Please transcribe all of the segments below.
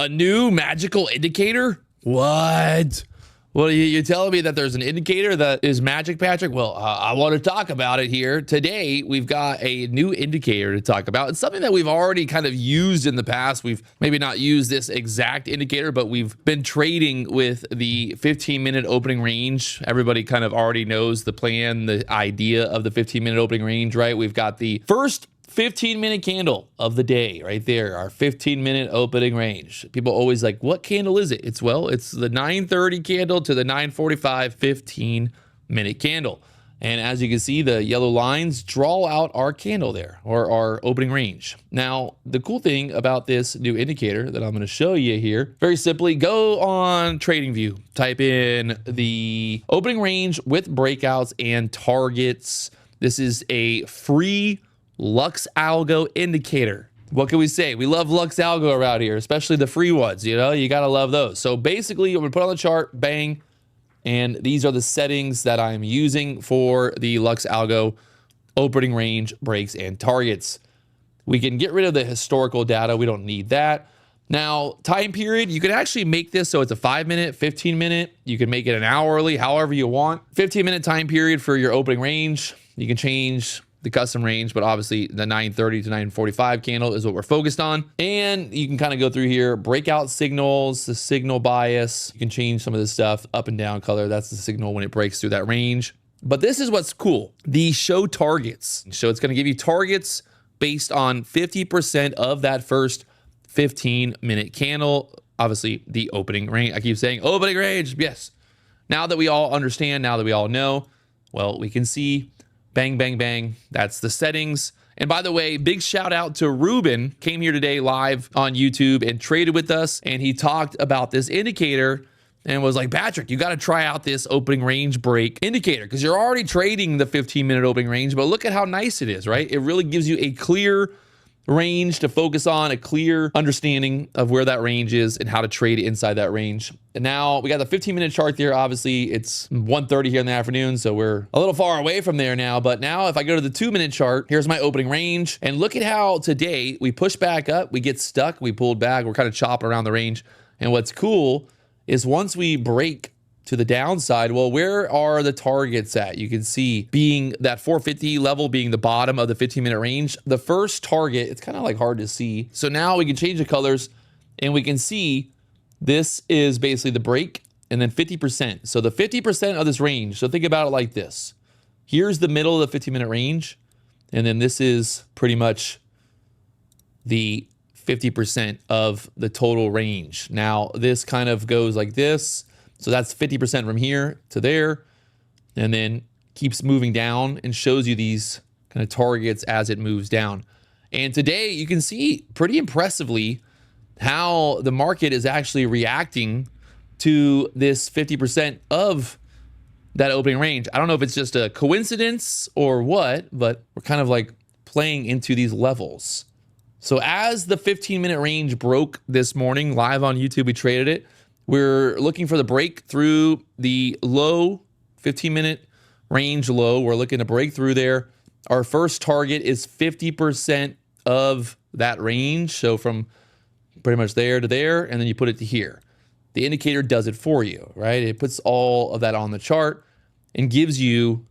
A new magical indicator? What? Well, you're telling me that there's an indicator that is magic, Patrick? Well, I want to talk about it here. Today, we've got a new indicator to talk about. It's something that we've already kind of used in the past. We've maybe not used this exact indicator, but we've been trading with the 15-minute opening range. Everybody kind of already knows the plan, the idea of the 15-minute opening range, right? We've got the first 15-minute candle of the day right there, our 15-minute opening range. People always like, what candle is it? It's the 9:30 candle to the 9:45 15-minute candle. And as you can see, the yellow lines draw out our candle there, or our opening range. Now, the cool thing about this new indicator that I'm going to show you here, very simply, go on TradingView, type in the opening range with breakouts and targets. This is a free Lux Algo indicator. What can we say? We love Lux Algo around here, especially the free ones. You know, you got to love those. So basically, I'm going to put on the chart, bang, and these are the settings that I'm using for the Lux Algo opening range, breaks, and targets. We can get rid of the historical data. We don't need that. Now, time period, you can actually make this so it's a 5-minute, 15-minute. You can make it an hourly, however you want. 15-minute time period for your opening range. You can change the custom range, but obviously the 9:30 to 9:45 candle is what we're focused on. And you can kind of go through here, breakout signals, the signal bias. You can change some of this stuff, up and down color. That's the signal when it breaks through that range. But this is what's cool. The show targets. So it's going to give you targets based on 50% of that first 15-minute candle. Obviously the opening range. I keep saying opening range. Yes. Now that we all understand, now that we all know, well, we can see bang, bang, bang. That's the settings. And by the way, big shout out to Ruben. Came here today live on YouTube and traded with us. And he talked about this indicator and was like, Patrick, you got to try out this opening range break indicator because you're already trading the 15-minute opening range. But look at how nice it is, right? It really gives you a clear range to focus on, a clear understanding of where that range is and how to trade inside that range. And now we got the 15-minute chart there. Obviously, it's 1:30 here in the afternoon, so we're a little far away from there now. But now if I go to the 2-minute chart, here's my opening range. And look at how today we push back up, we get stuck, we pulled back, we're kind of chopping around the range. And what's cool is once we break to the downside, well, where are the targets at? You can see being that 450 level being the bottom of the 15-minute range. The first target, it's kind of like hard to see. So now we can change the colors and we can see this is basically the break and then 50%. So the 50% of this range, so think about it like this. Here's the middle of the 15-minute range. And then this is pretty much the 50% of the total range. Now this kind of goes like this. So that's 50% from here to there, and then keeps moving down and shows you these kind of targets as it moves down. And today you can see pretty impressively how the market is actually reacting to this 50% of that opening range. I don't know if it's just a coincidence or what, but we're kind of like playing into these levels. So as the 15-minute range broke this morning, live on YouTube, we traded it. We're looking for the break through the low, 15-minute range low. We're looking to break through there. Our first target is 50% of that range. So from pretty much there to there, and then you put it to here. The indicator does it for you, right? It puts all of that on the chart and gives you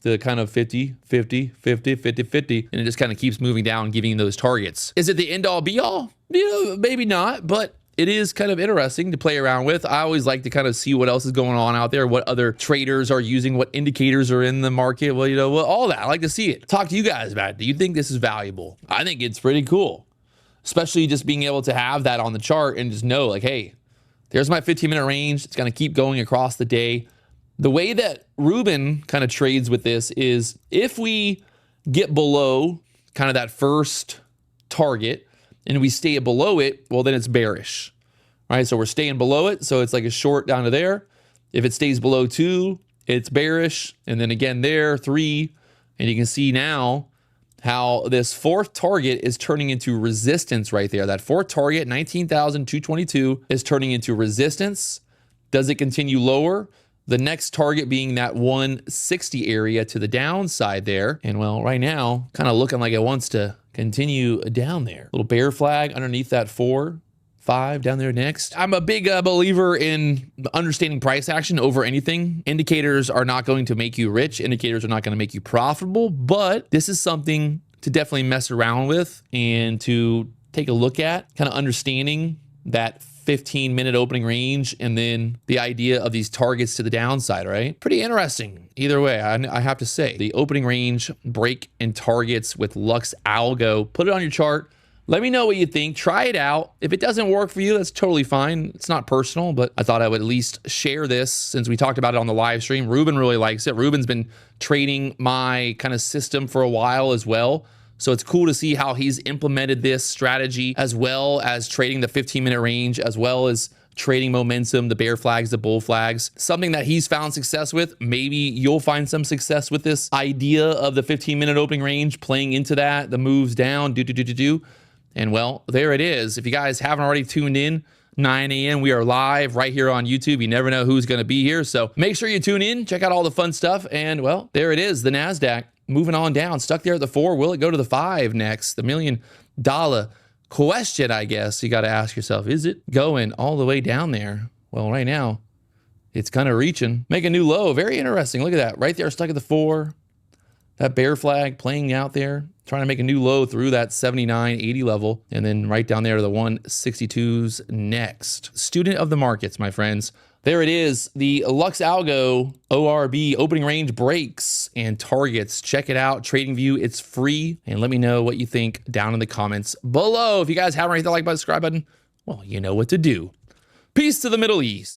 the kind of 50, 50, 50, 50, 50, and it just kind of keeps moving down, giving you those targets. Is it the end all be all? You know, maybe not, but it is kind of interesting to play around with. I always like to kind of see what else is going on out there, what other traders are using, what indicators are in the market. Well, you know, well, all that. I like to see it. Talk to you guys about it. Do you think this is valuable? I think it's pretty cool, especially just being able to have that on the chart and just know like, hey, there's my 15-minute range. It's going to keep going across the day. The way that Ruben kind of trades with this is if we get below kind of that first target, and we stay below it, well, then it's bearish, right? So we're staying below it. So it's like a short down to there. If it stays below 2, it's bearish. And then again there, 3. And you can see now how this fourth target is turning into resistance right there. That fourth target, 19,222, is turning into resistance. Does it continue lower? The next target being that 160 area to the downside there. And well, right now, kind of looking like it wants to continue down there. Little bear flag underneath that 4, 5 down there next. I'm a big believer in understanding price action over anything. Indicators are not going to make you rich. Indicators are not going to make you profitable, but this is something to definitely mess around with and to take a look at, kind of understanding that 15-minute opening range and then the idea of these targets to the downside, right? Pretty interesting. Either way, I have to say, the opening range break and targets with Lux Algo, put it on your chart. Let me know what you think. Try it out. If it doesn't work for you, that's totally fine. It's not personal, but I thought I would at least share this since we talked about it on the live stream. Ruben really likes it. Ruben's been trading my kind of system for a while as well. So it's cool to see how he's implemented this strategy as well as trading the 15-minute range, as well as trading momentum, the bear flags, the bull flags, something that he's found success with. Maybe you'll find some success with this idea of the 15-minute opening range, playing into that, the moves down, And well, there it is. If you guys haven't already tuned in, 9 a.m. we are live right here on YouTube. You never know who's going to be here. So make sure you tune in, check out all the fun stuff. And well, there it is. The NASDAQ moving on down, stuck there at the 4. Will it go to the 5 next? The $1 million question, I guess you got to ask yourself, is it going all the way down there? Well, right now it's kind of reaching. Make a new low. Very interesting. Look at that right there, stuck at the 4. That bear flag playing out there, trying to make a new low through that 79.80 level, and then right down there to the 162s next. Student of the markets, my friends. There it is, the Lux Algo ORB opening range breaks and targets. Check it out, TradingView. It's free, and let me know what you think down in the comments below. If you guys haven't already hit the like button, subscribe button, well, you know what to do. Peace to the Middle East.